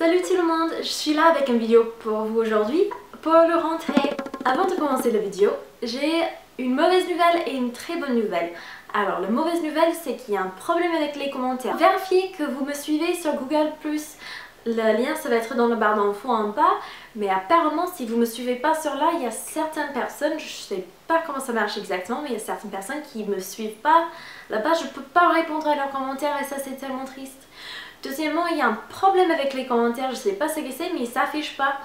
Salut tout le monde, je suis là avec une vidéo pour vous aujourd'hui, pour le rentrée. Avant de commencer la vidéo, j'ai une mauvaise nouvelle et une très bonne nouvelle. Alors la mauvaise nouvelle, c'est qu'il y a un problème avec les commentaires. Vérifiez que vous me suivez sur Google+. Le lien ça va être dans la barre d'infos en bas, mais apparemment si vous me suivez pas sur là, il y a certaines personnes, je sais pas comment ça marche exactement, mais il y a certaines personnes qui me suivent pas là-bas, je peux pas répondre à leurs commentaires et ça c'est tellement triste. Deuxièmement, il y a un problème avec les commentaires, je sais pas ce que c'est, mais il s'affiche pas.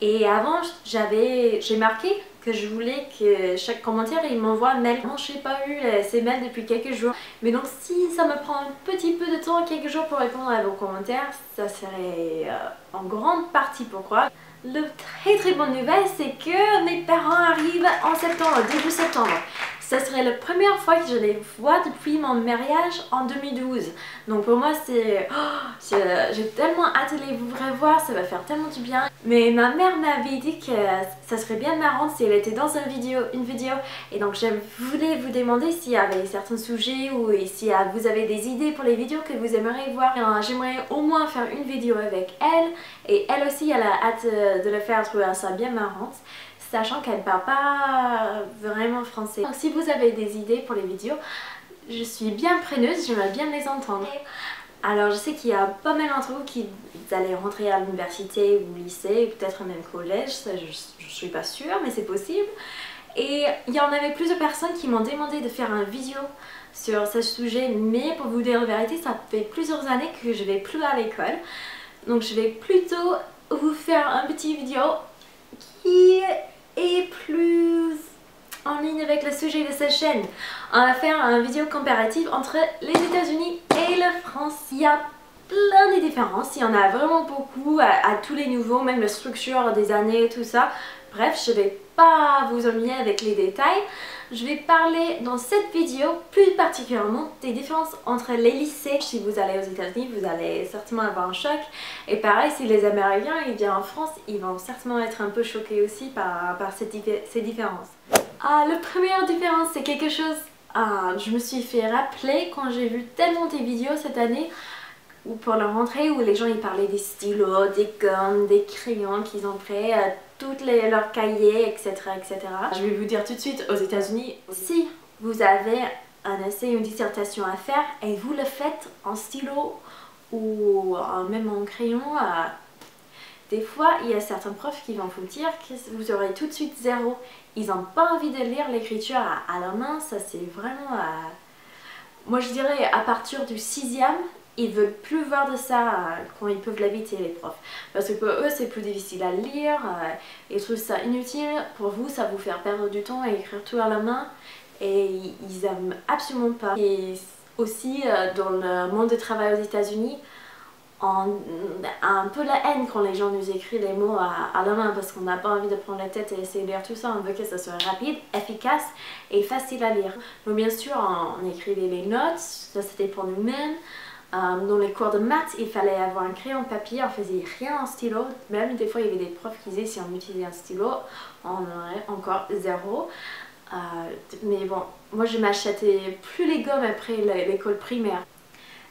Et avant, j'ai marqué que je voulais que chaque commentaire il m'envoie un mail. Bon, je n'ai pas eu ces mails depuis quelques jours. Mais donc si ça me prend un petit peu de temps, quelques jours pour répondre à vos commentaires, ça serait en grande partie pourquoi. La très bonne nouvelle, c'est que mes parents arrivent en septembre, début septembre. Ça serait la première fois que je les vois depuis mon mariage en 2012. Donc pour moi c'est... j'ai tellement hâte de les revoir, ça va faire tellement du bien. Mais ma mère m'avait dit que ça serait bien marrant si elle était dans une vidéo. Et donc je voulais vous demander s'il y avait certains sujets ou si vous avez des idées pour les vidéos que vous aimeriez voir. J'aimerais au moins faire une vidéo avec elle. Et elle aussi elle a hâte de le faire, trouver ça bien marrante. Sachant qu'elle ne parle pas vraiment français. Donc si vous avez des idées pour les vidéos, je suis bien preneuse, j'aimerais bien les entendre. Alors je sais qu'il y a pas mal d'entre vous qui allaient rentrer à l'université ou au lycée, peut-être même collège, ça je suis pas sûre, mais c'est possible. Et il y en avait plusieurs personnes qui m'ont demandé de faire une vidéo sur ce sujet, mais pour vous dire la vérité, ça fait plusieurs années que je vais plus à l'école. Donc je vais plutôt vous faire un petit vidéo qui est plus en ligne avec le sujet de cette chaîne. On va faire une vidéo comparative entre les États-Unis et la France. Il y a plein de différences, il y en a vraiment beaucoup à tous les niveaux, même la structure des années, tout ça. Bref, je vais pas vous ennuyer avec les détails. Je vais parler dans cette vidéo plus particulièrement des différences entre les lycées. Si vous allez aux États-Unis, vous allez certainement avoir un choc. Et pareil, si les Américains ils viennent en France, ils vont certainement être un peu choqués aussi par ces différences. La première différence, c'est quelque chose... je me suis fait rappeler quand j'ai vu tellement des vidéos cette année ou pour la rentrée où les gens ils parlaient des stylos, des gommes, des crayons qu'ils ont pris, leurs cahiers, etc., etc. Je vais vous dire tout de suite, aux États-Unis, si vous avez un essai, une dissertation à faire et vous le faites en stylo ou même en crayon, des fois il y a certains profs qui vont vous dire que vous aurez tout de suite 0. Ils n'ont pas envie de lire l'écriture à la main, ça c'est vraiment... Moi je dirais à partir du 6e, ils ne veulent plus voir de ça quand ils peuvent l'éviter les profs. Parce que pour eux c'est plus difficile à lire, ils trouvent ça inutile. Pour vous ça vous fait perdre du temps à écrire tout à la main et ils aiment absolument pas. Et aussi dans le monde du travail aux États-Unis, on a un peu la haine quand les gens nous écrivent les mots à la main parce qu'on n'a pas envie de prendre la tête et essayer de lire tout ça. On veut que ça soit rapide, efficace et facile à lire. Donc bien sûr on écrivait les notes, ça c'était pour nous-mêmes. Dans les cours de maths, il fallait avoir un crayon papier, on faisait rien en stylo. Même des fois, il y avait des profs qui disaient si on utilisait un stylo, on aurait encore 0. Mais bon, moi je m'achetais plus les gommes après l'école primaire.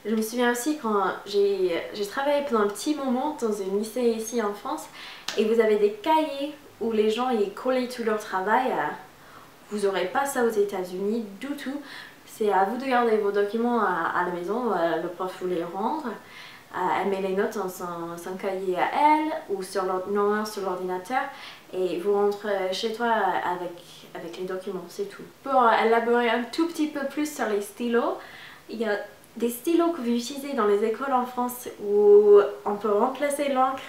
Je me souviens aussi quand j'ai travaillé pendant un petit moment dans un lycée ici en France et vous avez des cahiers où les gens ils collaient tout leur travail. Vous n'aurez pas ça aux États-Unis du tout. C'est à vous de garder vos documents à la maison, le prof vous les rendre. Elle met les notes dans son cahier à elle ou sur l'ordinateur et vous rentrez chez toi avec les documents, c'est tout. Pour élaborer un tout petit peu plus sur les stylos, il y a des stylos que vous utilisez dans les écoles en France où on peut remplacer l'encre.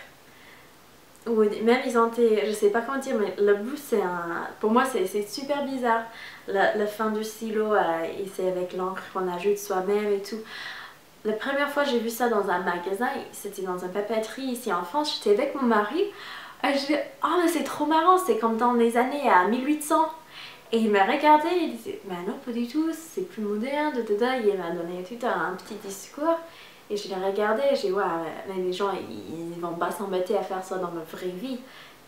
Ou même ils ont été, je sais pas comment dire, mais le bout c'est pour moi c'est super bizarre. La fin du stylo, c'est avec l'encre qu'on ajoute soi-même et tout. La première fois j'ai vu ça dans un magasin, c'était dans une papeterie ici en France, j'étais avec mon mari. Et je dis, oh mais c'est trop marrant, c'est comme dans les années 1800. Et il m'a regardé et il disait, mais non pas du tout, c'est plus moderne, il m'a donné tout un petit discours. Et je l'ai regardé et j'ai dit, ouais, mais les gens ils vont pas s'embêter à faire ça dans la vraie vie.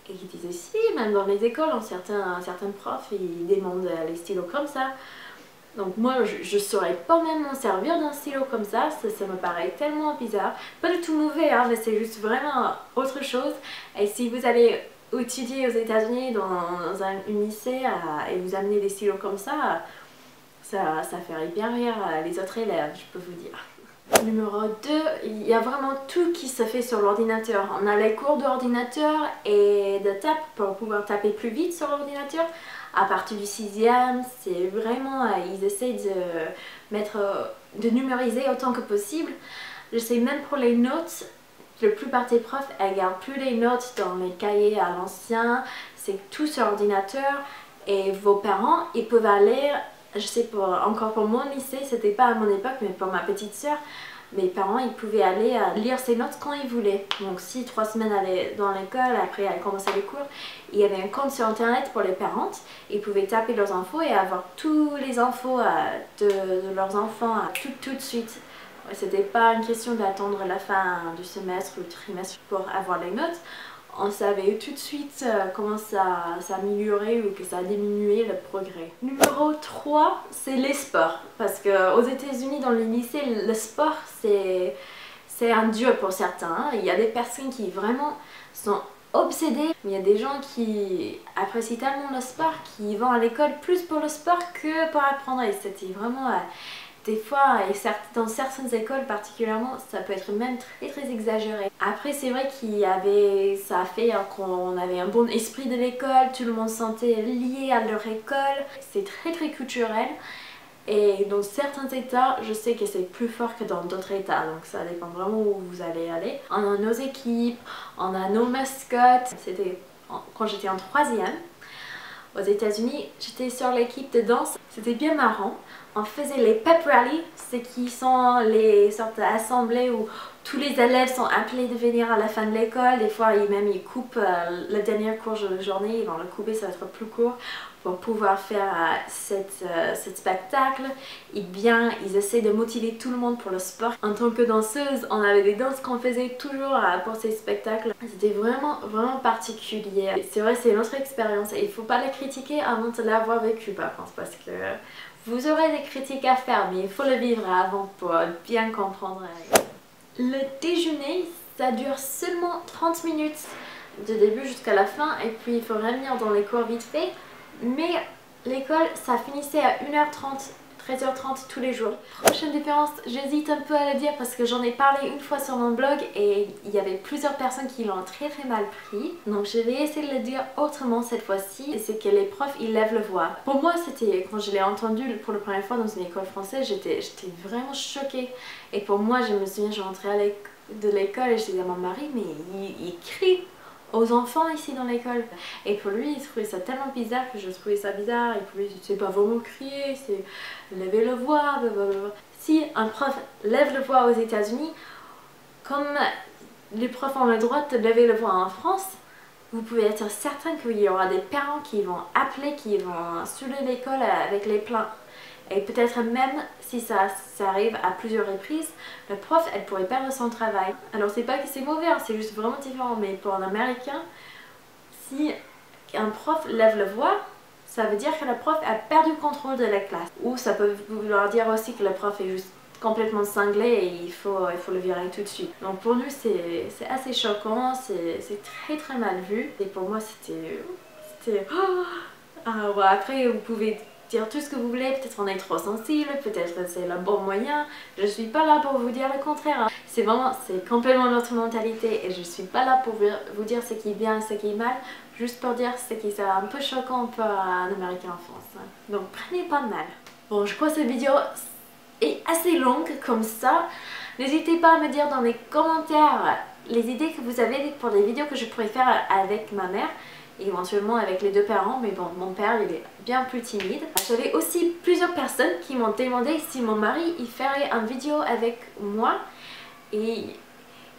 Et il disait, si, même dans les écoles, certains profs ils demandent les stylos comme ça. Donc moi je saurais pas même m'en servir d'un stylo comme ça me paraît tellement bizarre. Pas du tout mauvais hein, mais c'est juste vraiment autre chose. Et si vous allez étudier aux États-Unis dans un lycée et vous amenez des stylos comme ça ferait bien rire les autres élèves, je peux vous dire. Numéro 2, il y a vraiment tout qui se fait sur l'ordinateur. On a les cours d'ordinateur et de tape pour pouvoir taper plus vite sur l'ordinateur. À partir du 6e, c'est vraiment, ils essaient de numériser autant que possible. Je sais même pour les notes, la plupart des profs, elles gardent plus les notes dans les cahiers à l'ancien. C'est tout sur ordinateur et vos parents, ils peuvent aller... Je sais encore pour mon lycée, c'était pas à mon époque, mais pour ma petite soeur, mes parents ils pouvaient aller lire ses notes quand ils voulaient. Donc si 3 semaines allaient dans l'école, après elle commençait les cours, il y avait un compte sur internet pour les parents. Ils pouvaient taper leurs infos et avoir tous les infos de leurs enfants tout de suite. C'était pas une question d'attendre la fin du semestre ou du trimestre pour avoir les notes. On savait tout de suite comment ça s'améliorait ou que ça diminuait le progrès. Numéro 3, c'est les sports. Parce qu'aux États-Unis, dans les lycées, le sport, c'est un dieu pour certains. Il y a des personnes qui vraiment sont obsédées. Il y a des gens qui apprécient tellement le sport, qui vont à l'école plus pour le sport que pour apprendre. Et c'était vraiment... des fois, et dans certaines écoles particulièrement, ça peut être même très exagéré. Après, c'est vrai ça a fait qu'on avait un bon esprit de l'école, tout le monde se sentait lié à leur école. C'est très culturel. Et dans certains états, je sais que c'est plus fort que dans d'autres états, donc ça dépend vraiment où vous allez aller. On a nos équipes, on a nos mascottes. C'était quand j'étais en 3e. Aux États-Unis, j'étais sur l'équipe de danse. C'était bien marrant. On faisait les pep rallies, ce qui sont les sortes d'assemblées où tous les élèves sont appelés de venir à la fin de l'école. Des fois, ils coupent le dernier cours de la journée, ils vont le couper, ça va être plus court pour pouvoir faire cet spectacle. Et bien, ils essaient de motiver tout le monde pour le sport. En tant que danseuse, on avait des danses qu'on faisait toujours pour ces spectacles. C'était vraiment particulier. C'est vrai, c'est une autre expérience et il ne faut pas la critiquer avant de l'avoir vécu par contre, parce que vous aurez des critiques à faire, mais il faut le vivre avant pour bien comprendre. Le déjeuner, ça dure seulement 30 minutes du début jusqu'à la fin et puis il faut revenir dans les cours vite fait. Mais l'école, ça finissait à 1h30, 13h30 tous les jours. Prochaine différence, j'hésite un peu à la dire parce que j'en ai parlé une fois sur mon blog et il y avait plusieurs personnes qui l'ont très mal pris. Donc je vais essayer de le dire autrement cette fois-ci. C'est que les profs, ils lèvent le voix. Pour moi, c'était quand je l'ai entendu pour la première fois dans une école française, j'étais vraiment choquée. Et pour moi, je me souviens, je rentrais de l'école et je disais à mon mari, mais il crie aux enfants ici dans l'école. Et pour lui, il trouvait ça tellement bizarre que je trouvais ça bizarre. Et pour lui, c'est pas vraiment crier, c'est lever le voix, blablabla. Si un prof lève le voix aux États-Unis, comme les profs ont le droit de lever le voix en France, vous pouvez être certain qu'il y aura des parents qui vont appeler, qui vont saouler l'école avec les plaintes. Et peut-être même si ça arrive à plusieurs reprises, le prof, elle pourrait perdre son travail. Alors c'est pas que c'est mauvais, hein, c'est juste vraiment différent. Mais pour un américain, si un prof lève le voix, ça veut dire que le prof a perdu le contrôle de la classe. Ou ça peut vouloir dire aussi que le prof est juste complètement cinglé et il faut le virer tout de suite. Donc pour nous c'est assez choquant, c'est très mal vu. Et pour moi c'était... ouais, après vous pouvez dire tout ce que vous voulez, peut-être on est trop sensible, peut-être c'est le bon moyen. Je suis pas là pour vous dire le contraire, hein. C'est complètement notre mentalité et je suis pas là pour vous dire ce qui est bien et ce qui est mal, juste pour dire ce qui est un peu choquant pour un américain en France, hein. Donc prenez pas mal. Bon, je crois que cette vidéo est assez longue comme ça. N'hésitez pas à me dire dans les commentaires les idées que vous avez pour les vidéos que je pourrais faire avec ma mère. Éventuellement avec les deux parents, mais bon, mon père il est bien plus timide. J'avais aussi plusieurs personnes qui m'ont demandé si mon mari il ferait une vidéo avec moi et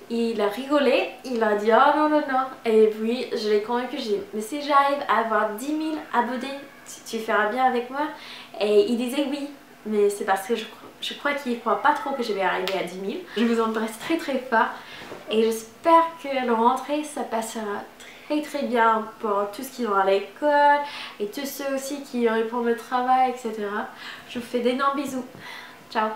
il a rigolé, il a dit oh non. Et puis je l'ai convaincu, j'ai dit mais si j'arrive à avoir 10 000 abonnés, tu feras bien avec moi. Et il disait oui, mais c'est parce que je crois qu'il ne croit pas trop que je vais arriver à 10 000. Je vous embrasse très fort et j'espère que la rentrée ça passera très bien pour tous qui vont à l'école et tous ceux aussi qui répondent au travail, etc. Je vous fais d'énormes bisous. Ciao!